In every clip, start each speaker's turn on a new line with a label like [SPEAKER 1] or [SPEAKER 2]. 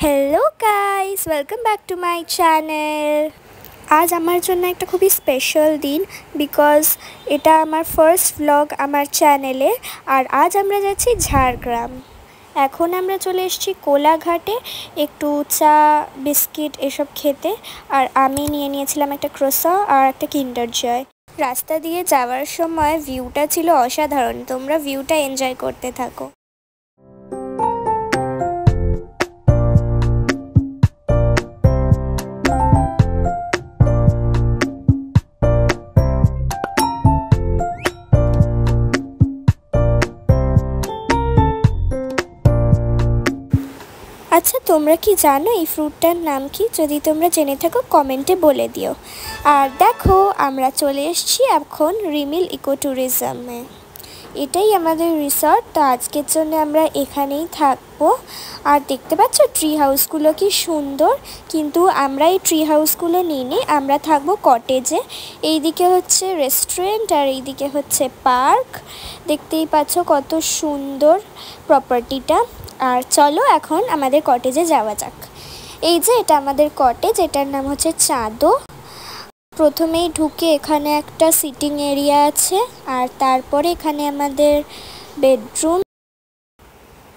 [SPEAKER 1] Hello guys, welcome back to my channel. आज आमार जन्य एक खूबी स्पेशल दिन बिकज एटा आमार फार्स्ट व्लग आमार चैनेले। और आज आमरा जाচ্ছি झाड़ग्राम। এখন আমরা চলে এসেছি কোলাঘাটে একটু চা বিস্কিট এসব খেতে। আর আমি নিয়ে নিয়েছিলাম একটা ক্রোসা আর একটা কিন্ডার জয়। রাস্তা দিয়ে যাওয়ার সময় ভিউটা ছিল অসাধারণ। তোমরা ভিউটা এনজয় করতে থাকো। अच्छा তোমরা কি জানো এই ফ্রুটটার নাম কি? যদি তোমরা জেনে থাকো কমেন্টে বলে দিও। আর দেখো আমরা চলে এসেছি এখন রিমিল ইকো ট্যুরিজমে। এটাই আমাদের রিসর্ট। তো আজকের জন্য আমরা এখানেই থাকবো। আর দেখতে পাচ্ছ ট্রি হাউসগুলো কি সুন্দর, কিন্তু আমরা এই ট্রি হাউসগুলো নিয়ে আমরা থাকবো কটেজে। এইদিকে হচ্ছে রেস্টুরেন্ট আর এইদিকে হচ্ছে পার্ক। দেখতেই পাচ্ছ কত সুন্দর প্রপার্টিটা। আর চলো এখন আমাদের কটেজে যাওয়া যাক। এই যে এটা আমাদের কটেজ, এটার নাম হচ্ছে চাঁদো। প্রথমেই ঢুকে এখানে একটা সিটিং এরিয়া আছে আর তারপরে এখানে আমাদের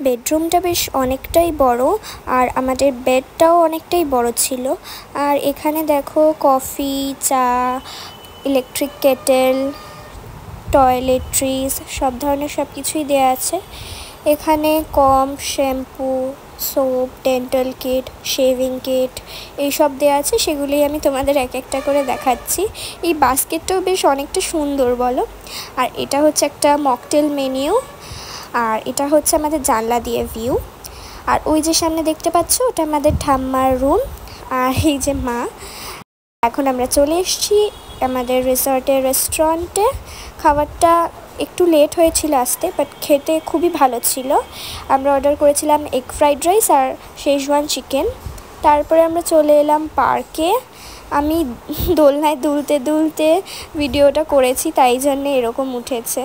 [SPEAKER 1] বেডরুমটা বেশ অনেকটাই বড় আর আমাদের বেডটাও অনেকটাই বড় ছিল। আর এখানে দেখো কফি, চা, ইলেকট্রিক কেটেল, টয়লেট্রিজ সব ধরনের সব কিছুই দেওয়া আছে। এখানে comb shampoo, soap, dental kit, shaving kit এইসব দেওয়া আছে, সেগুলি আমি তোমাদের এক একটা করে দেখাচ্ছি। এই বাস্কেটটাও বেশ অনেকটা সুন্দর বলো। আর এটা হচ্ছে একটা মকটেল মেনিউ। আর এটা হচ্ছে আমাদের জানলা দিয়ে ভিউ। আর ওই যে সামনে দেখতে পাচ্ছ ওটা আমাদের ঠাম্মার রুম। আর এই যে মা। এখন আমরা চলে এসেছি আমাদের রিসর্টের রেস্টুরেন্টে। খাবারটা একটু লেট হয়েছিল আসতে, বাট খেতে খুবই ভালো ছিল। আমরা অর্ডার করেছিলাম এগ ফ্রাইড রাইস আর শেজওয়ান চিকেন। তারপরে আমরা চলে এলাম পার্কে। আমি দোলনায় দুলতে দুলতে ভিডিওটা করেছি, তাই জন্য এরকম উঠেছে।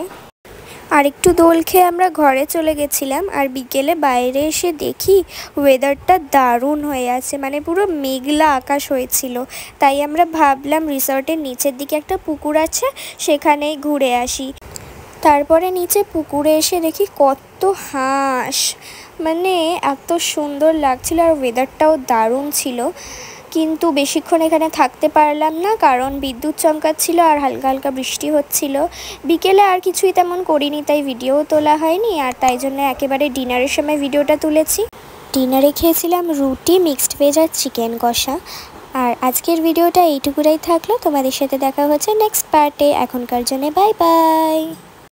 [SPEAKER 1] আর একটু দোল খেয়ে আমরা ঘরে চলে গেছিলাম। আর বিকেলে বাইরে এসে দেখি ওয়েদারটা দারুণ হয়ে আছে, মানে পুরো মেঘলা আকাশ হয়েছিল। তাই আমরা ভাবলাম রিসর্টের নিচের দিকে একটা পুকুর আছে, সেখানেই ঘুরে আসি। তারপরে নিচে পুকুরে এসে দেখি কত হাঁস, মানে এত সুন্দর লাগছিল। আর ওয়েদারটাও দারুণ ছিল, কিন্তু বেশিক্ষণ এখানে থাকতে পারলাম না কারণ বিদ্যুৎ চমকাচ্ছিল আর হালকা হালকা বৃষ্টি হচ্ছিল। বিকেলে আর কিছুই তেমন করিনি, তাই ভিডিও তোলা হয়নি। আর তাই জন্য একেবারে ডিনারের সময় ভিডিওটা তুলেছি। ডিনারে খেয়েছিলাম রুটি, মিক্সড ভেজ আর চিকেন কষা। আর আজকের ভিডিওটা এইটুকুরাই থাকলো। তোমাদের সাথে দেখা হচ্ছে নেক্সট পার্টে। এখনকার জন্য বাই বাই।